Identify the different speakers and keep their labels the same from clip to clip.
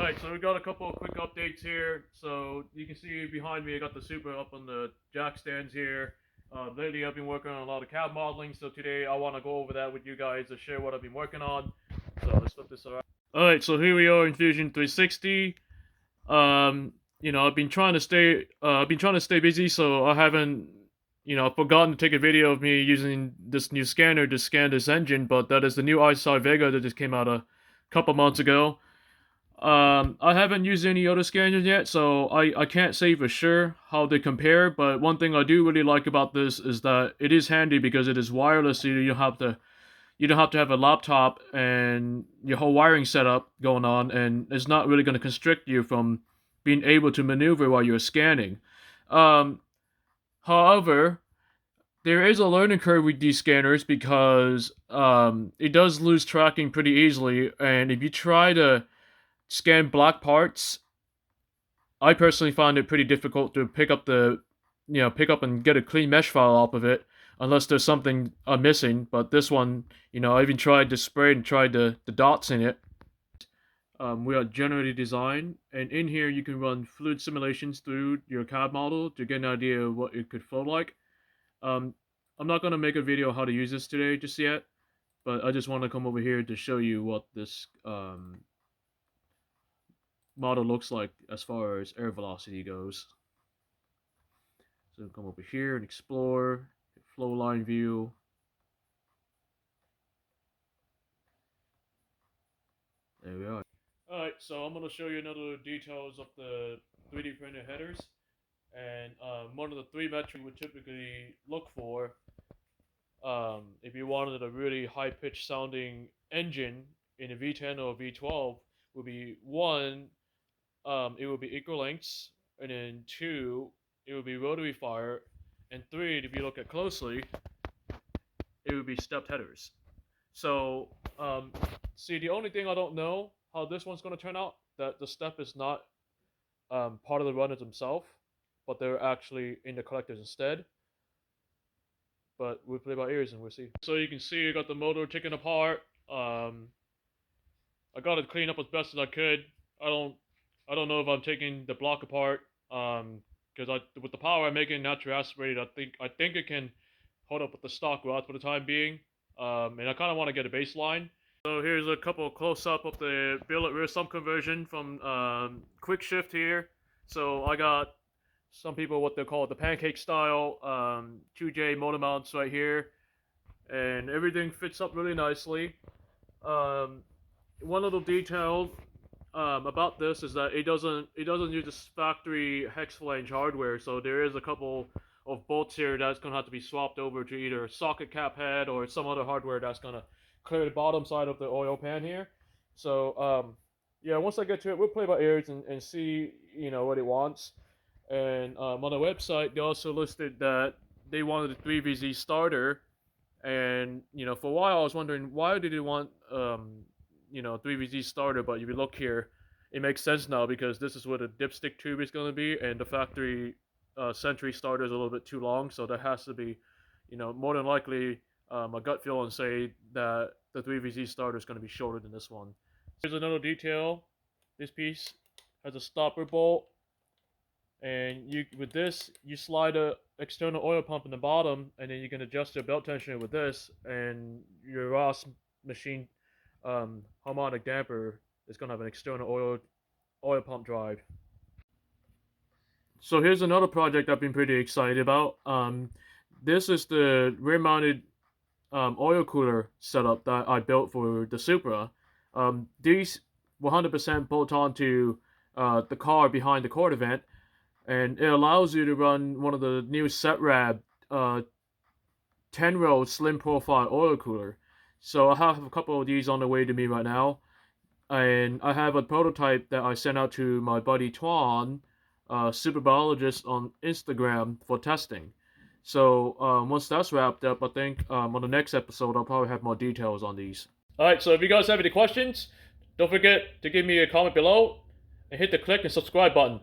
Speaker 1: Alright, so we got a couple of quick updates here. So you can see behind me, I got the Supra up on the jack stands here. Lately, I've been working on a lot of cab modeling, so today I want to go over that with you guys to share what I've been working on. So let's flip this around. Alright, so here we are in Fusion 360. I've been trying to stay busy, so I haven't, forgotten to take a video of me using this new scanner to scan this engine. But that is the new iSci Vega that just came out a couple months ago. I haven't used any other scanners yet, so I can't say for sure how they compare, but one thing I do really like about this is that it is handy because it is wireless, so you don't have to have a laptop and your whole wiring setup going on, and it's not really going to constrict you from being able to maneuver while you're scanning. However, there is a learning curve with these scanners because it does lose tracking pretty easily, and if you try to scan black parts, I personally find it pretty difficult to pick up and get a clean mesh file off of it unless there's something I'm missing. But this one, I even tried to spray and tried the dots in it. We are generative design, and in here you can run fluid simulations through your CAD model to get an idea of what it could flow like. I'm not going to make a video how to use this today just yet, but I just want to come over here to show you what this model looks like as far as air velocity goes. So come over here and explore, flow line view. There we are. Alright, so I'm going to show you another details of the 3D printer headers. And one of the three metrics we would typically look for if you wanted a really high-pitched sounding engine in a V10 or a V12 would be one, it would be equal lengths, and then two, it would be rotary fire, and three, if you look at closely, it would be stepped headers. So, see, the only thing I don't know how this one's going to turn out, that the step is not part of the runners themselves, but they're actually in the collectors instead. But we'll play by ears and we'll see. So you can see I got the motor taken apart. I got it cleaned up as best as I could. I don't know if I'm taking the block apart, because with the power I'm making naturally aspirated, I think it can hold up with the stock rods for the time being. And I kind of want to get a baseline. So here's a couple close-up of the billet rear sump conversion from Quick Shift here. So I got some people what they call the pancake style 2J motor mounts right here, and everything fits up really nicely. One little detail about this is that it doesn't use this factory hex flange hardware, so there is a couple of bolts here that's gonna have to be swapped over to either socket cap head or some other hardware that's gonna clear the bottom side of the oil pan here. So yeah, once I get to it, we'll play by ears and see what it wants. And on the website, they also listed that they wanted a 3VZ starter, and for a while I was wondering why did they want 3VZ starter. But if you look here, it makes sense now because this is where the dipstick tube is going to be, and the factory Century starter is a little bit too long, so there has to be, more than likely, a gut feel and say that the 3VZ starter is going to be shorter than this one. Here's another detail. This piece has a stopper bolt. And with this, you slide a external oil pump in the bottom, and then you can adjust your belt tensioner with this, and your Ross machine harmonic damper is going to have an external oil pump drive. So here's another project I've been pretty excited about. This is the rear-mounted oil cooler setup that I built for the Supra. These 100% bolt onto the car behind the quarter vent. And it allows you to run one of the new SetRab 10-row slim profile oil cooler. So I have a couple of these on the way to me right now. And I have a prototype that I sent out to my buddy Tuan, super biologist, on Instagram for testing. So once that's wrapped up, I think on the next episode I'll probably have more details on these. Alright, so if you guys have any questions, don't forget to give me a comment below and hit the click and subscribe button.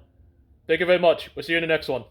Speaker 1: Thank you very much. We'll see you in the next one.